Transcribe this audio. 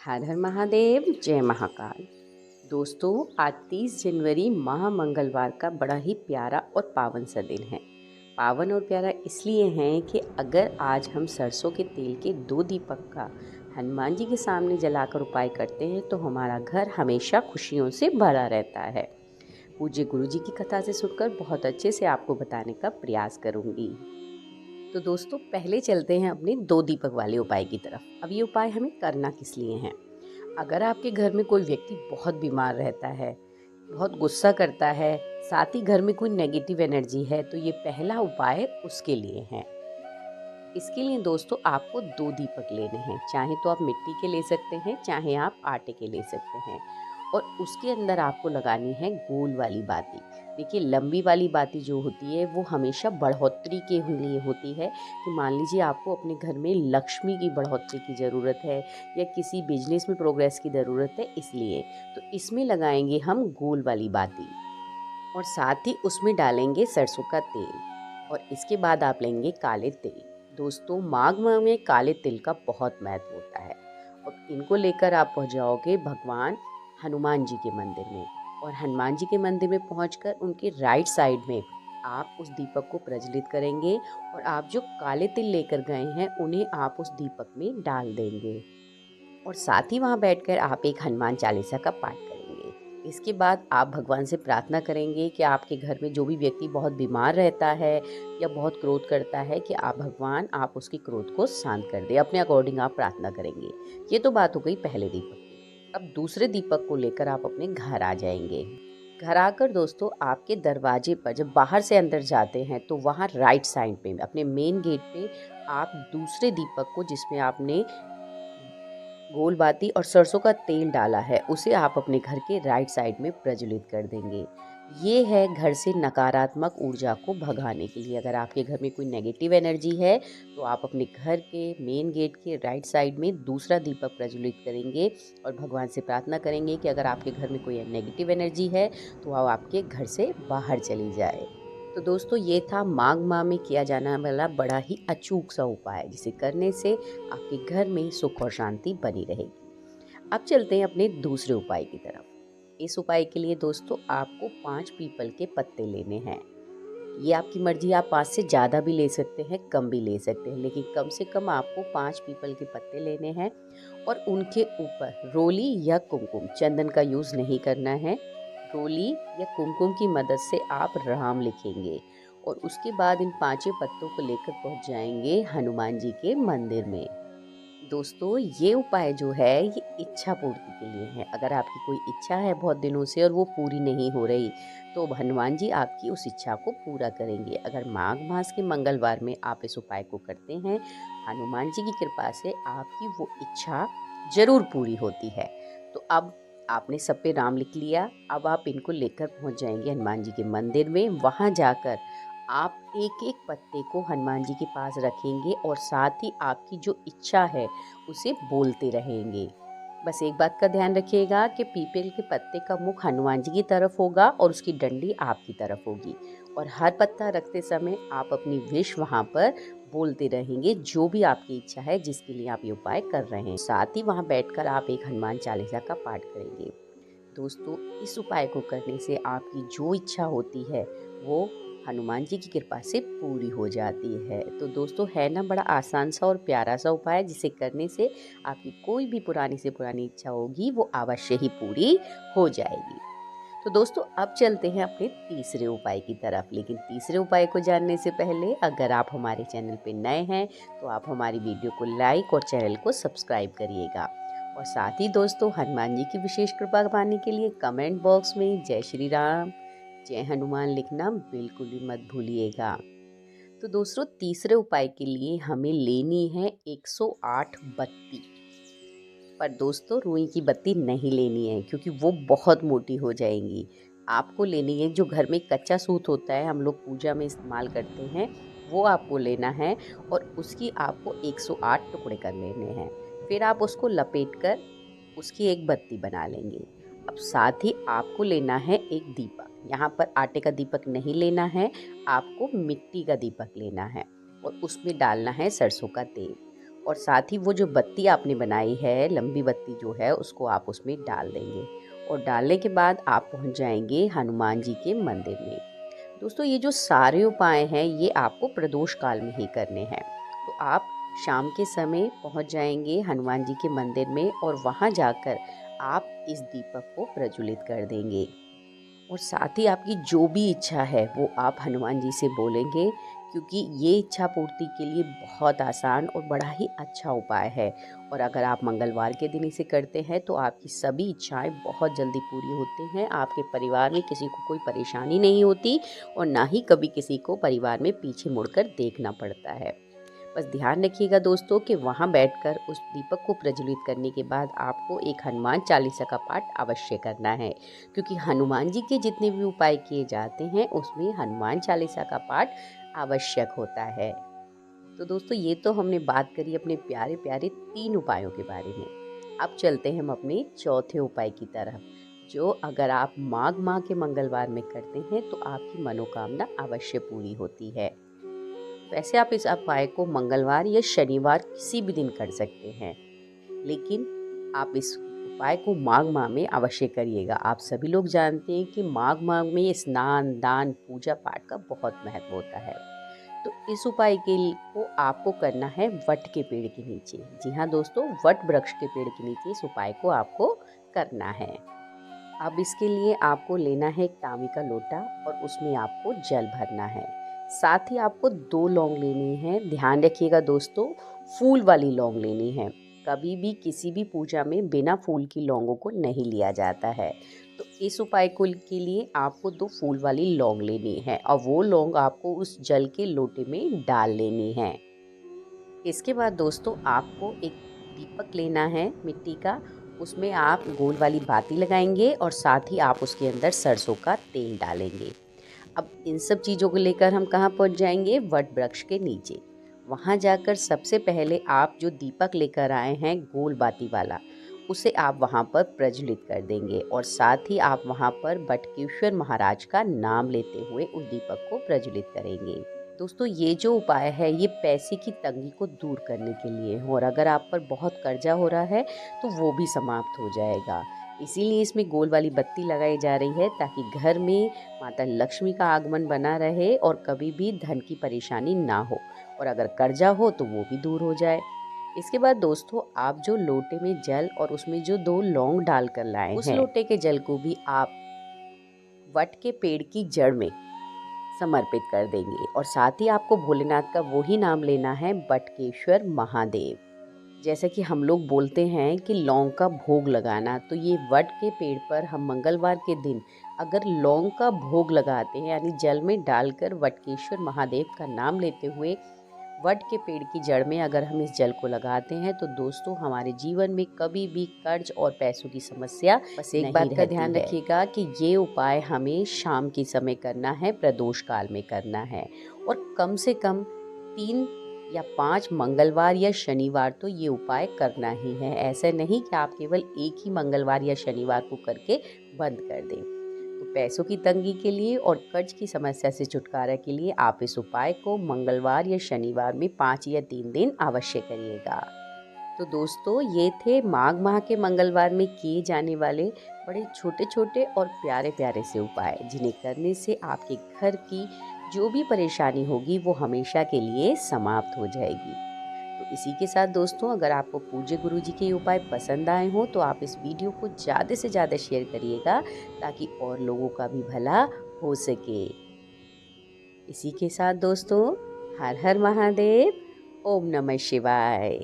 हर हर महादेव, जय महाकाल। दोस्तों, आज 30 जनवरी महामंगलवार का बड़ा ही प्यारा और पावन सा दिन है। पावन और प्यारा इसलिए है कि अगर आज हम सरसों के तेल के 2 दीपक का हनुमान जी के सामने जलाकर उपाय करते हैं तो हमारा घर हमेशा खुशियों से भरा रहता है। पूज्य गुरु जी की कथा से सुनकर बहुत अच्छे से आपको बताने का प्रयास करूंगी। तो दोस्तों, पहले चलते हैं अपने 2 दीपक वाले उपाय की तरफ। अब ये उपाय हमें करना किस लिए है? अगर आपके घर में कोई व्यक्ति बहुत बीमार रहता है, बहुत गुस्सा करता है, साथ ही घर में कोई नेगेटिव एनर्जी है, तो ये पहला उपाय उसके लिए है। इसके लिए दोस्तों आपको 2 दीपक लेने हैं। चाहे तो आप मिट्टी के ले सकते हैं, चाहे आप आटे के ले सकते हैं। और उसके अंदर आपको लगानी है गोल वाली बाती। देखिए, लंबी वाली बाती जो होती है वो हमेशा बढ़ोतरी के लिए होती है, कि मान लीजिए आपको अपने घर में लक्ष्मी की बढ़ोतरी की ज़रूरत है या किसी बिजनेस में प्रोग्रेस की ज़रूरत है, इसलिए तो इसमें लगाएंगे हम गोल वाली बाती। और साथ ही उसमें डालेंगे सरसों का तेल। और इसके बाद आप लेंगे काले तिल। दोस्तों, माघ माह में काले तिल का बहुत महत्व होता है। और इनको लेकर आप पहुंच जाओगे भगवान हनुमान जी के मंदिर में। और हनुमान जी के मंदिर में पहुंचकर उनके राइट साइड में आप उस दीपक को प्रज्वलित करेंगे। और आप जो काले तिल लेकर गए हैं उन्हें आप उस दीपक में डाल देंगे। और साथ ही वहाँ बैठकर आप एक हनुमान चालीसा का पाठ करेंगे। इसके बाद आप भगवान से प्रार्थना करेंगे कि आपके घर में जो भी व्यक्ति बहुत बीमार रहता है या बहुत क्रोध करता है, कि आप भगवान आप उसके क्रोध को शांत कर दे। अपने अकॉर्डिंग आप प्रार्थना करेंगे। ये तो बात हो गई पहले दीपक की। अब दूसरे दीपक को लेकर आप अपने घर आ जाएंगे। घर आकर दोस्तों, आपके दरवाजे पर जब बाहर से अंदर जाते हैं तो वहाँ राइट साइड पे अपने मेन गेट पे आप दूसरे दीपक को, जिसमें आपने गोल बाती और सरसों का तेल डाला है, उसे आप अपने घर के राइट साइड में प्रज्वलित कर देंगे। ये है घर से नकारात्मक ऊर्जा को भगाने के लिए। अगर आपके घर में कोई नेगेटिव एनर्जी है तो आप अपने घर के मेन गेट के राइट साइड में दूसरा दीपक प्रज्वलित करेंगे और भगवान से प्रार्थना करेंगे कि अगर आपके घर में कोई नेगेटिव एनर्जी है तो वो आपके घर से बाहर चली जाए। तो दोस्तों, ये था माघ माह में किया जाने वाला बड़ा ही अचूक सा उपाय, जिसे करने से आपके घर में सुख और शांति बनी रहेगी। अब चलते हैं अपने दूसरे उपाय की तरफ। इस उपाय के लिए दोस्तों आपको 5 पीपल के पत्ते लेने हैं। ये आपकी मर्जी, आप 5 से ज़्यादा भी ले सकते हैं, कम भी ले सकते हैं, लेकिन कम से कम आपको 5 पीपल के पत्ते लेने हैं। और उनके ऊपर रोली या कुमकुम, चंदन का यूज़ नहीं करना है। रोली या कुमकुम की मदद से आप राम लिखेंगे। और उसके बाद इन 5 पत्तों को लेकर पहुंच जाएंगे हनुमान जी के मंदिर में। दोस्तों, ये उपाय जो है ये इच्छा पूर्ति के लिए है। अगर आपकी कोई इच्छा है बहुत दिनों से और वो पूरी नहीं हो रही, तो हनुमान जी आपकी उस इच्छा को पूरा करेंगे। अगर माघ मास के मंगलवार में आप इस उपाय को करते हैं, हनुमान जी की कृपा से आपकी वो इच्छा जरूर पूरी होती है। तो अब आपने सब पे राम लिख लिया। अब आप इनको लेकर पहुंच जाएंगे हनुमान जी के मंदिर में। वहां जाकर आप एक एक पत्ते को हनुमान जी के पास रखेंगे और साथ ही आपकी जो इच्छा है उसे बोलते रहेंगे। बस एक बात का ध्यान रखिएगा कि पीपल के पत्ते का मुख हनुमान जी की तरफ होगा और उसकी डंडी आपकी तरफ होगी। और हर पत्ता रखते समय आप अपनी विश वहाँ पर बोलते रहेंगे, जो भी आपकी इच्छा है जिसके लिए आप ये उपाय कर रहे हैं। साथ ही वहाँ बैठकर आप एक हनुमान चालीसा का पाठ करेंगे। दोस्तों, इस उपाय को करने से आपकी जो इच्छा होती है वो हनुमान जी की कृपा से पूरी हो जाती है। तो दोस्तों, है ना बड़ा आसान सा और प्यारा सा उपाय, जिसे करने से आपकी कोई भी पुरानी से पुरानी इच्छा होगी वो अवश्य ही पूरी हो जाएगी। तो दोस्तों, अब चलते हैं अपने तीसरे उपाय की तरफ। लेकिन तीसरे उपाय को जानने से पहले अगर आप हमारे चैनल पे नए हैं तो आप हमारी वीडियो को लाइक और चैनल को सब्सक्राइब करिएगा। और साथ ही दोस्तों, हनुमान जी की विशेष कृपा पाने के लिए कमेंट बॉक्स में जय श्री राम, जय हनुमान लिखना बिल्कुल भी मत भूलिएगा। तो दोस्तों, तीसरे उपाय के लिए हमें लेनी है 108 बत्ती। पर दोस्तों, रुई की बत्ती नहीं लेनी है, क्योंकि वो बहुत मोटी हो जाएंगी। आपको लेनी है जो घर में कच्चा सूत होता है, हम लोग पूजा में इस्तेमाल करते हैं, वो आपको लेना है। और उसकी आपको 108 टुकड़े कर लेने हैं। फिर आप उसको लपेट कर उसकी एक बत्ती बना लेंगे। अब साथ ही आपको लेना है एक दीपक। यहाँ पर आटे का दीपक नहीं लेना है, आपको मिट्टी का दीपक लेना है। और उसमें डालना है सरसों का तेल। और साथ ही वो जो बत्ती आपने बनाई है, लंबी बत्ती जो है, उसको आप उसमें डाल देंगे और डालने के बाद आप पहुंच जाएंगे हनुमान जी के मंदिर में। दोस्तों ये जो सारे उपाय हैं ये आपको प्रदोष काल में ही करने हैं। तो आप शाम के समय पहुंच जाएंगे हनुमान जी के मंदिर में और वहां जाकर आप इस दीपक को प्रज्वलित कर देंगे और साथ ही आपकी जो भी इच्छा है वो आप हनुमान जी से बोलेंगे, क्योंकि ये इच्छा पूर्ति के लिए बहुत आसान और बड़ा ही अच्छा उपाय है। और अगर आप मंगलवार के दिन इसे करते हैं तो आपकी सभी इच्छाएं बहुत जल्दी पूरी होती हैं। आपके परिवार में किसी को कोई परेशानी नहीं होती और ना ही कभी किसी को परिवार में पीछे मुड़कर देखना पड़ता है। बस ध्यान रखिएगा दोस्तों कि वहाँ बैठकर उस दीपक को प्रज्वलित करने के बाद आपको एक हनुमान चालीसा का पाठ अवश्य करना है, क्योंकि हनुमान जी के जितने भी उपाय किए जाते हैं उसमें हनुमान चालीसा का पाठ आवश्यक होता है। तो दोस्तों ये तो हमने बात करी अपने प्यारे प्यारे 3 उपायों के बारे में। अब चलते हैं हम अपने चौथे उपाय की तरफ, जो अगर आप माघ माह के मंगलवार में करते हैं तो आपकी मनोकामना अवश्य पूरी होती है। वैसे आप इस उपाय को मंगलवार या शनिवार किसी भी दिन कर सकते हैं, लेकिन आप इस उपाय को माघ माह में अवश्य करिएगा। आप सभी लोग जानते हैं कि माघ माह में स्नान, दान, पूजा पाठ का बहुत महत्व होता है। तो इस उपाय को आपको करना है वट के पेड़ के नीचे। जी हाँ दोस्तों, वट वृक्ष के पेड़ के नीचे इस उपाय को आपको करना है। अब इसके लिए आपको लेना है एक तांबे का लोटा और उसमें आपको जल भरना है। साथ ही आपको 2 लौंग लेनी है। ध्यान रखिएगा दोस्तों, फूल वाली लौंग लेनी है। कभी भी किसी भी पूजा में बिना फूल की लौंगों को नहीं लिया जाता है। तो इस उपाय को के लिए आपको 2 फूल वाली लौंग लेनी है और वो लौंग आपको उस जल के लोटे में डाल लेनी है। इसके बाद दोस्तों आपको एक दीपक लेना है मिट्टी का। उसमें आप गोल वाली बाती लगाएंगे और साथ ही आप उसके अंदर सरसों का तेल डालेंगे। अब इन सब चीज़ों को लेकर हम कहाँ पहुँच जाएंगे? वट वृक्ष के नीचे। वहाँ जाकर सबसे पहले आप जो दीपक लेकर आए हैं गोल बाती वाला, उसे आप वहाँ पर प्रज्वलित कर देंगे और साथ ही आप वहाँ पर बटकेश्वर महाराज का नाम लेते हुए उस दीपक को प्रज्वलित करेंगे। दोस्तों ये जो उपाय है ये पैसे की तंगी को दूर करने के लिए है और अगर आप पर बहुत कर्जा हो रहा है तो वो भी समाप्त हो जाएगा। इसीलिए इसमें गोल वाली बत्ती लगाई जा रही है ताकि घर में माता लक्ष्मी का आगमन बना रहे और कभी भी धन की परेशानी ना हो और अगर कर्जा हो तो वो भी दूर हो जाए। इसके बाद दोस्तों आप जो लोटे में जल और उसमें जो 2 लौंग डाल कर लाए हैं, उस लोटे के जल को भी आप वट के पेड़ की जड़ में समर्पित कर देंगे और साथ ही आपको भोलेनाथ का वही नाम लेना है, बटकेश्वर महादेव। जैसे कि हम लोग बोलते हैं कि लौंग का भोग लगाना, तो ये वट के पेड़ पर हम मंगलवार के दिन अगर लौंग का भोग लगाते हैं, यानी जल में डालकर वटकेश्वर महादेव का नाम लेते हुए वट के पेड़ की जड़ में अगर हम इस जल को लगाते हैं तो दोस्तों हमारे जीवन में कभी भी कर्ज और पैसों की समस्या बस एक बात का ध्यान रखिएगा कि ये उपाय हमें शाम के समय करना है, प्रदोष काल में करना है और कम से कम 3 या 5 मंगलवार या शनिवार तो ये उपाय करना ही है। ऐसा नहीं कि आप केवल एक ही मंगलवार या शनिवार को करके बंद कर दें। तो पैसों की तंगी के लिए और कर्ज की समस्या से छुटकारा के लिए आप इस उपाय को मंगलवार या शनिवार में 5 या 3 दिन अवश्य करिएगा। तो दोस्तों ये थे माघ माह के मंगलवार में किए जाने वाले बड़े छोटे छोटे और प्यारे प्यारे से उपाय, जिन्हें करने से आपके घर की जो भी परेशानी होगी वो हमेशा के लिए समाप्त हो जाएगी। तो इसी के साथ दोस्तों अगर आपको पूज्य गुरु जी के उपाय पसंद आए हों तो आप इस वीडियो को ज़्यादा से ज़्यादा शेयर करिएगा ताकि और लोगों का भी भला हो सके। इसी के साथ दोस्तों हर हर महादेव, ओम नमः शिवाय।